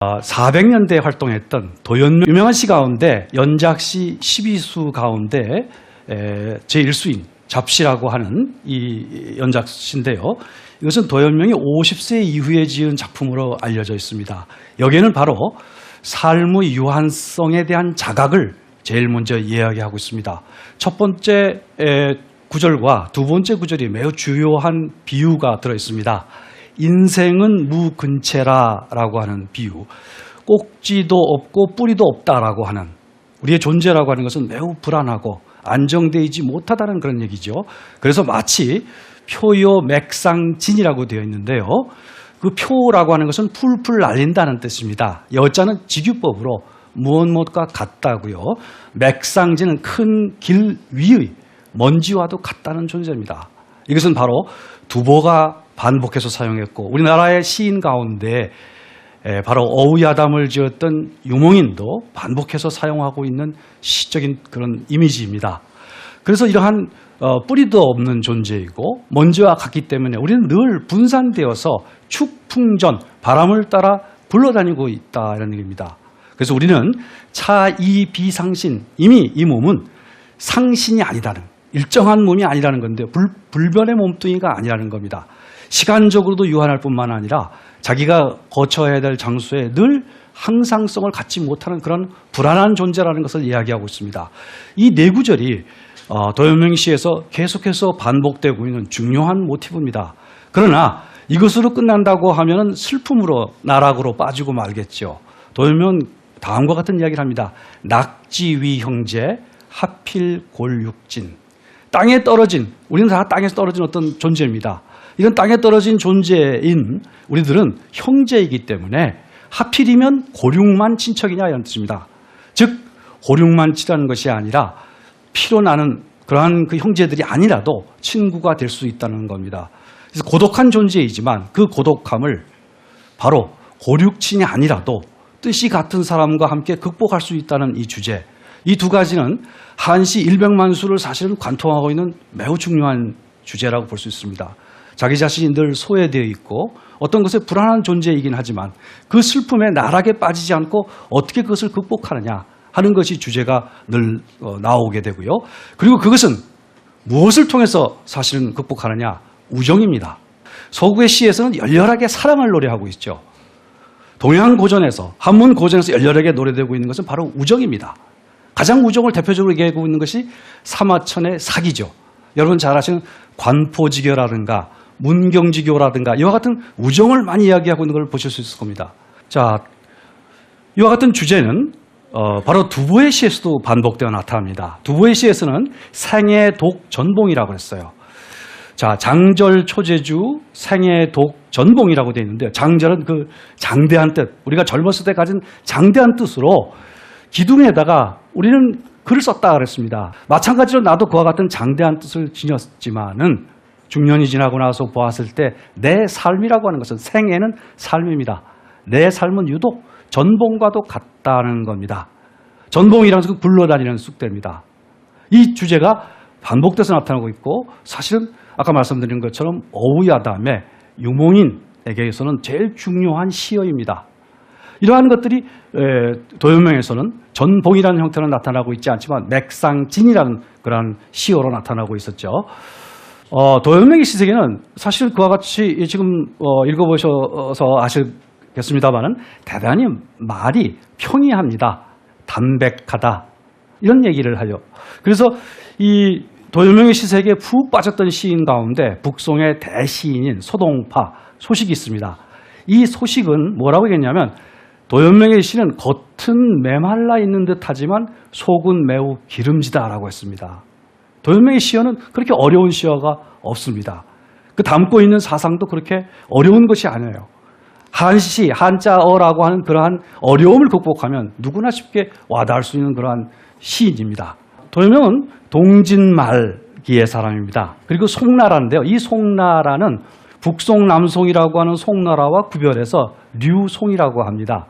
400년대에 활동했던 도연명 유명한 시 가운데 연작시 12수 가운데 제1수인 잡시라고 하는 이 연작시인데요. 이것은 도연명이 50세 이후에 지은 작품으로 알려져 있습니다. 여기에는 바로 삶의 유한성에 대한 자각을 제일 먼저 이야기하고 있습니다. 첫 번째 구절과 두 번째 구절이 매우 주요한 비유가 들어있습니다. 인생은 무근체라라고 하는 비유, 꼭지도 없고 뿌리도 없다라고 하는, 우리의 존재라고 하는 것은 매우 불안하고 안정되지 못하다는 그런 얘기죠. 그래서 마치 표요 맥상진이라고 되어 있는데요. 그 표라고 하는 것은 풀풀 날린다는 뜻입니다. 여자는 직유법으로 무엇과 같다고요. 맥상진은 큰 길 위의 먼지와도 같다는 존재입니다. 이것은 바로 두보가 반복해서 사용했고, 우리나라의 시인 가운데 바로 어우야담을 지었던 유몽인도 반복해서 사용하고 있는 시적인 그런 이미지입니다. 그래서 이러한 뿌리도 없는 존재이고 먼지와 같기 때문에 우리는 늘 분산되어서 축풍전, 바람을 따라 굴러다니고 있다, 이런 얘기입니다. 그래서 우리는 차이비상신, 이미 이 몸은 상신이 아니다는, 일정한 몸이 아니라는 건데 불변의 몸뚱이가 아니라는 겁니다. 시간적으로도 유한할 뿐만 아니라 자기가 거쳐야 될 장소에 늘 항상성을 갖지 못하는 그런 불안한 존재라는 것을 이야기하고 있습니다. 이 네 구절이 도연명 시에서 계속해서 반복되고 있는 중요한 모티브입니다. 그러나 이것으로 끝난다고 하면 슬픔으로 나락으로 빠지고 말겠죠. 도연명은 다음과 같은 이야기를 합니다. 낙지위 형제 하필 골육진. 땅에 떨어진, 우리는 다 땅에서 떨어진 어떤 존재입니다. 이런 땅에 떨어진 존재인 우리들은 형제이기 때문에 하필이면 고륙만 친척이냐, 이런 뜻입니다. 즉 고륙만 친하는 것이 아니라 피로 나는 그러한 그 형제들이 아니라도 친구가 될 수 있다는 겁니다. 그래서 고독한 존재이지만 그 고독함을 바로 고륙친이 아니라도 뜻이 같은 사람과 함께 극복할 수 있다는 이 주제, 이 두 가지는 한시 일백만수를 사실은 관통하고 있는 매우 중요한 주제라고 볼 수 있습니다. 자기 자신이 늘 소외되어 있고 어떤 것에 불안한 존재이긴 하지만 그 슬픔에 나락에 빠지지 않고 어떻게 그것을 극복하느냐 하는 것이 주제가 늘 나오게 되고요. 그리고 그것은 무엇을 통해서 사실은 극복하느냐? 우정입니다. 서구의 시에서는 열렬하게 사랑을 노래하고 있죠. 동양 고전에서, 한문 고전에서 열렬하게 노래되고 있는 것은 바로 우정입니다. 가장 우정을 대표적으로 얘기하고 있는 것이 사마천의 사기죠. 여러분 잘 아시는 관포지교라든가 문경지교라든가 이와 같은 우정을 많이 이야기하고 있는 걸 보실 수 있을 겁니다. 자, 이와 같은 주제는 바로 두보의 시에서도 반복되어 나타납니다. 두보의 시에서는 생애독 전봉이라고 했어요. 자, 장절 초제주 생애독 전봉이라고 되어 있는데요. 장절은 그 장대한 뜻, 우리가 젊었을 때 가진 장대한 뜻으로 기둥에다가 우리는 글을 썼다 그랬습니다. 마찬가지로 나도 그와 같은 장대한 뜻을 지녔지만은 중년이 지나고 나서 보았을 때 내 삶이라고 하는 것은, 생애는 삶입니다. 내 삶은 유독 전봉과도 같다는 겁니다. 전봉이라는 것은 굴러다니는 쑥대입니다. 이 주제가 반복돼서 나타나고 있고, 사실은 아까 말씀드린 것처럼 어우야담의 유몽인에게서는 제일 중요한 시어입니다. 이러한 것들이 도연명에서는 전봉이라는 형태로 나타나고 있지 않지만 맥상진이라는 그런 시어로 나타나고 있었죠. 도연명의 시세계는 사실 그와 같이 지금 읽어보셔서 아시겠습니다만은 대단히 말이 평이합니다. 담백하다, 이런 얘기를 하죠. 그래서 이 도연명의 시세계에 푹 빠졌던 시인 가운데 북송의 대시인인 소동파 소식이 있습니다. 이 소식은 뭐라고 했냐면, 도연명의 시는 겉은 메말라 있는 듯하지만 속은 매우 기름지다라고 했습니다. 도연명의 시어는 그렇게 어려운 시어가 없습니다. 그 담고 있는 사상도 그렇게 어려운 것이 아니에요. 한시, 한자어라고 하는 그러한 어려움을 극복하면 누구나 쉽게 와닿을 수 있는 그러한 시인입니다. 도연명은 동진말기의 사람입니다. 그리고 송나라인데요. 이 송나라는 북송, 남송이라고 하는 송나라와 구별해서 류송이라고 합니다.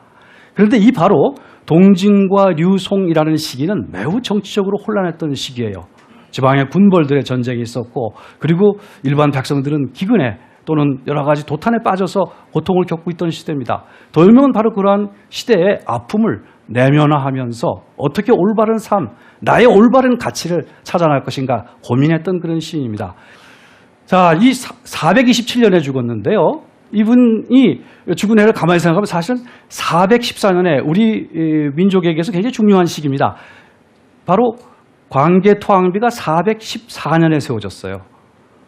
그런데 이 바로 동진과 류송이라는 시기는 매우 정치적으로 혼란했던 시기예요. 지방의 군벌들의 전쟁이 있었고, 그리고 일반 백성들은 기근에 또는 여러 가지 도탄에 빠져서 고통을 겪고 있던 시대입니다. 도연명은 바로 그러한 시대의 아픔을 내면화하면서 어떻게 올바른 삶, 나의 올바른 가치를 찾아낼 것인가 고민했던 그런 시인입니다. 자, 이 427년에 죽었는데요. 이분이 죽은 해를 가만히 생각하면 사실은 414년에 우리 민족에게서 굉장히 중요한 시기입니다. 바로 광개토항비가 414년에 세워졌어요.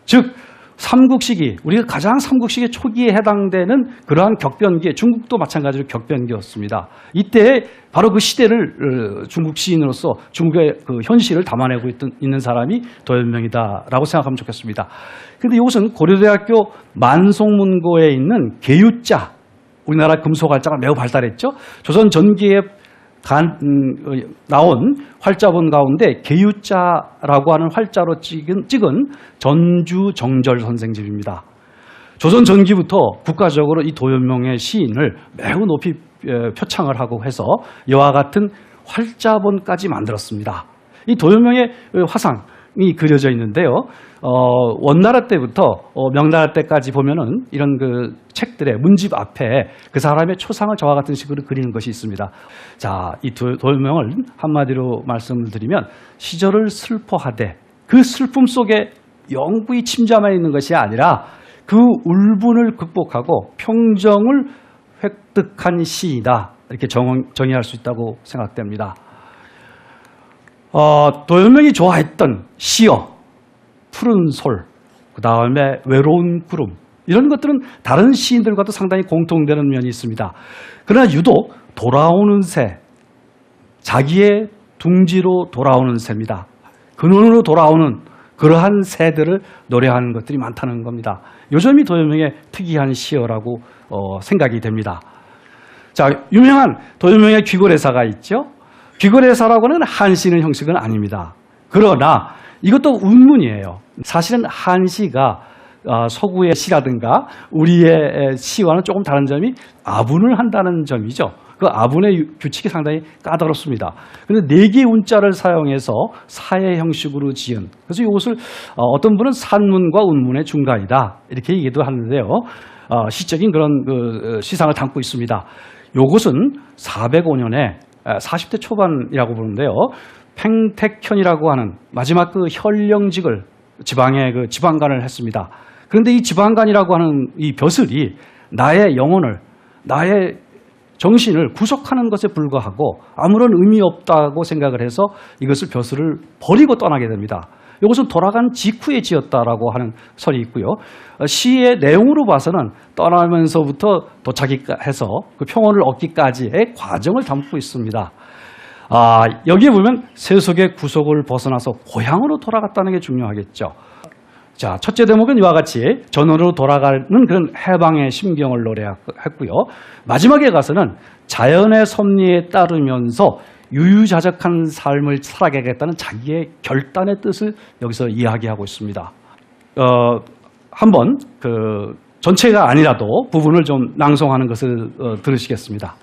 즉 삼국시기, 우리가 가장 삼국시기 초기에 해당되는 그러한 격변기에 중국도 마찬가지로 격변기였습니다. 이때 바로 그 시대를 중국 시인으로서 중국의 그 현실을 담아내고 있는 사람이 도연명이다라고 생각하면 좋겠습니다. 그런데 이것은 고려대학교 만송문고에 있는 계유자, 우리나라 금속활자가 매우 발달했죠. 조선 전기에 나온 활자본 가운데 계유자라고 하는 활자로 찍은 전주정절 선생집입니다. 조선 전기부터 국가적으로 이 도연명의 시인을 매우 높이 표창을 하고 해서 이와 같은 활자본까지 만들었습니다. 이 도연명의 화상이 그려져 있는데요. 원나라 때부터 명나라 때까지 보면은 이런 그 책들의 문집 앞에 그 사람의 초상을 저와 같은 식으로 그리는 것이 있습니다. 자, 이 도연명을 한마디로 말씀을 드리면 시절을 슬퍼하되 그 슬픔 속에 영구히 침잠해 있는 것이 아니라 그 울분을 극복하고 평정을 획득한 시이다. 이렇게 정의할 수 있다고 생각됩니다. 도연명이 좋아했던 시어, 푸른 솔, 그 다음에 외로운 구름, 이런 것들은 다른 시인들과도 상당히 공통되는 면이 있습니다. 그러나 유독 돌아오는 새, 자기의 둥지로 돌아오는 새입니다. 근원으로 돌아오는 그러한 새들을 노래하는 것들이 많다는 겁니다. 요 점이 도연명의 특이한 시어라고 생각이 됩니다. 자, 유명한 도연명의 귀고래사가 있죠. 귀고래사라고 하는 한시는 형식은 아닙니다. 그러나 이것도 운문이에요. 사실은 한시가 서구의 시라든가 우리의 시와는 조금 다른 점이 아분을 한다는 점이죠. 그 아분의 규칙이 상당히 까다롭습니다. 그런데 4개의 운자를 사용해서 사의 형식으로 지은, 그래서 이것을 어떤 분은 산문과 운문의 중간이다 이렇게 얘기도 하는데요. 시적인 그런 그 시상을 담고 있습니다. 이것은 405년에 40대 초반이라고 보는데요. 팽택현이라고 하는 마지막 그 현령직을 지방에 그 지방관을 했습니다. 그런데 이 지방관이라고 하는 이 벼슬이 나의 영혼을, 나의 정신을 구속하는 것에 불과하고 아무런 의미 없다고 생각을 해서 이것을 벼슬을 버리고 떠나게 됩니다. 이것은 돌아간 직후에 지었다라고 하는 설이 있고요. 시의 내용으로 봐서는 떠나면서부터 도착해서 그 평온을 얻기까지의 과정을 담고 있습니다. 여기에 보면 세속의 구속을 벗어나서 고향으로 돌아갔다는 게 중요하겠죠. 자, 첫째 대목은 이와 같이 전원으로 돌아가는 그런 해방의 심경을 노래했고요. 마지막에 가서는 자연의 섭리에 따르면서 유유자적한 삶을 살아가겠다는 자기의 결단의 뜻을 여기서 이야기하고 있습니다. 한번 그 전체가 아니라도 부분을 좀 낭송하는 것을 들으시겠습니다.